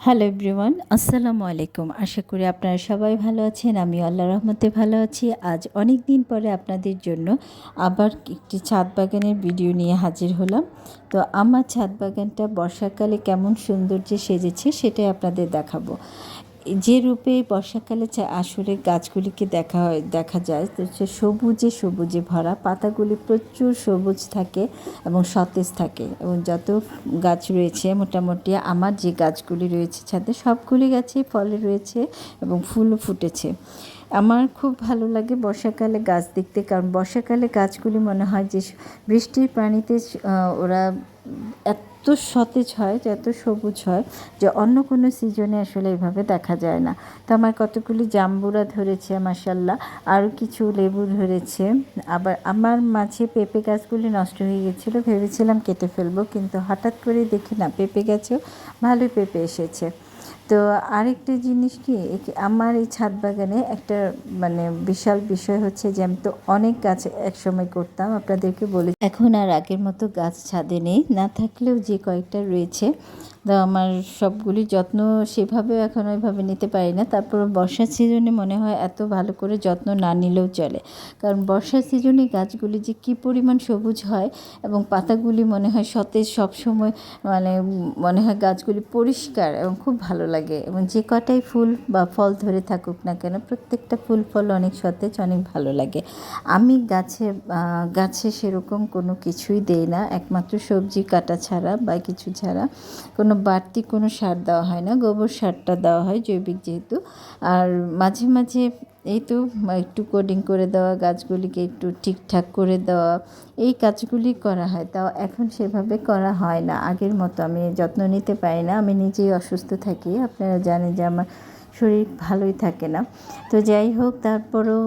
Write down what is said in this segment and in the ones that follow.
Hello everyone, আসসালামু আলাইকুম। আশা করি আপনারা সবাই ভালো আছেন। আমি আল্লাহর রহমতে ভালো আছি। আজ অনেক দিন পরে আপনাদের জন্য আবার একটি ছাদ বাগানের ভিডিও নিয়ে হাজির হলাম। তো আমার ছাদ বাগানটা বর্ষাকালে কেমন সৌন্দর্যে সেজেছে সেটাই আপনাদের দেখাবো। যে রূপে বর্ষাকালে আসলে গাছগুলিকে দেখা যায়, তো সে সবুজে সবুজে ভরা, পাতাগুলি প্রচুর সবুজ থাকে এবং সতেজ থাকে। এবং যত গাছ রয়েছে মোটামুটি আমার যে গাছগুলি রয়েছে ছাদে সবগুলি গাছেই ফলে রয়েছে এবং ফুলও ফুটেছে। আমার খুব ভালো লাগে বর্ষাকালে গাছ দেখতে, কারণ বর্ষাকালে গাছগুলি মনে হয় যে বৃষ্টির পানিতে ওরা এত সতেজ হয়, যে এত সবুজ হয় যে অন্য কোনো সিজনে আসলে এভাবে দেখা যায় না। তো আমার কতগুলি জাম্বুরা ধরেছে মাশাল্লাহ, আরও কিছু লেবু ধরেছে। আবার আমার মাঝে পেঁপে গাছগুলি নষ্ট হয়ে গেছিলো, ভেবেছিলাম কেটে ফেলবো, কিন্তু হঠাৎ করে দেখি না পেঁপে গাছেও ভালোই পেঁপে এসেছে। তো আরেকটা জিনিস কি, আমার এই ছাদ বাগানে একটা বিশাল বিষয় হচ্ছে যে আমি তো অনেক গাছ একসময় করতাম, আপনাদেরকে বলে এখন আর আগের মতো গাছ ছাদে নেই, না থাকলেও যে কয়েকটা রয়েছে তো আমার সবগুলি যত্ন সেভাবে এখন ওইভাবে নিতে পারি না। তারপর বর্ষার সিজনে মনে হয় এত ভালো করে যত্ন না নিলেও চলে, কারণ বর্ষার সিজনে গাছগুলি যে কী পরিমাণ সবুজ হয় এবং পাতাগুলি মনে হয় সতেজ সবসময়, মনে হয় গাছগুলি পরিষ্কার এবং খুব ভালো লাগে। এবং যে কটাই ফুল বা ফল ধরে থাকুক না কেন, প্রত্যেকটা ফুল ফল অনেক সতেজ, অনেক ভালো লাগে। আমি গাছে সেরকম কোনো কিছুই দেই না, একমাত্র সবজি কাটা ছাড়া বা কিছু ছাড়া কোনো বাড়তি কোনো সার দেওয়া হয় না, গোবর সারটা দেওয়া হয় জৈবিক যেহেতু। আর মাঝে মাঝে এই তো একটু কোডিং করে দেওয়া, গাছগুলিকে একটু ঠিকঠাক করে দেওয়া, এই কাজগুলি করা হয়। তাও এখন সেভাবে করা হয় না, আগের মতো আমি যত্ন নিতে পারি না। আমি নিজেই অসুস্থ থাকি, আপনারা জানেন যে আমার শরীর ভালোই থাকে না। তো যাই হোক, তারপরেও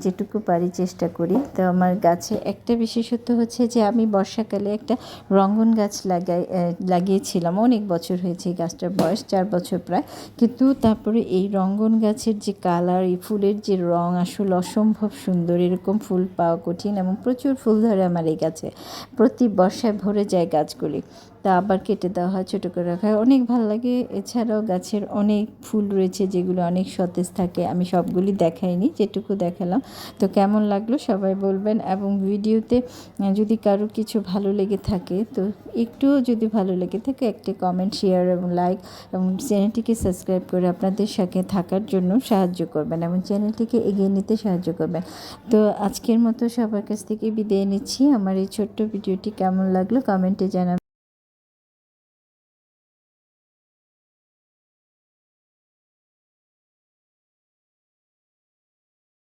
যেটুকু পারি চেষ্টা করি। তো আমার গাছে একটা বিশেষত্ব হচ্ছে যে আমি বর্ষাকালে একটা রঙ্গন গাছ লাগিয়েছিলাম, অনেক বছর হয়েছে এই গাছটার বয়স 4 বছর প্রায়। কিন্তু তারপরে এই রঙ্গন গাছের যে কালার, এই ফুলের যে রং আসলে অসম্ভব সুন্দর। এরকম ফুল পাওয়া কঠিন এবং প্রচুর ফুল ধরে আমার এই গাছে, প্রতি বর্ষায় ভরে যায় গাছগুলি। তা আবার কেটে দেওয়া হয়, ছোটো করে রাখা হয়, অনেক ভালো লাগে। এছাড়াও গাছের অনেক ফুল রয়েছে যেগুলো অনেক সতেজ থাকে, আমি সবগুলি দেখাইনি, যেটুকু দেখালাম। তো কেমন লাগলো সবাই বলবেন। এবং ভিডিওতে যদি কারো কিছু ভালো লেগে থাকে, তো একটুও যদি ভালো লেগে থাকে একটি কমেন্ট, শেয়ার এবং লাইক, এবং চ্যানেলটিকে সাবস্ক্রাইব করে আপনাদের সাথে থাকার জন্য সাহায্য করবেন এবং চ্যানেলটিকে এগিয়ে নিতে সাহায্য করবেন। তো আজকের মতো সবার কাছ থেকে বিদায় নিচ্ছি। আমার এই ছোট্ট ভিডিওটি কেমন লাগলো কমেন্টে জানাবেন।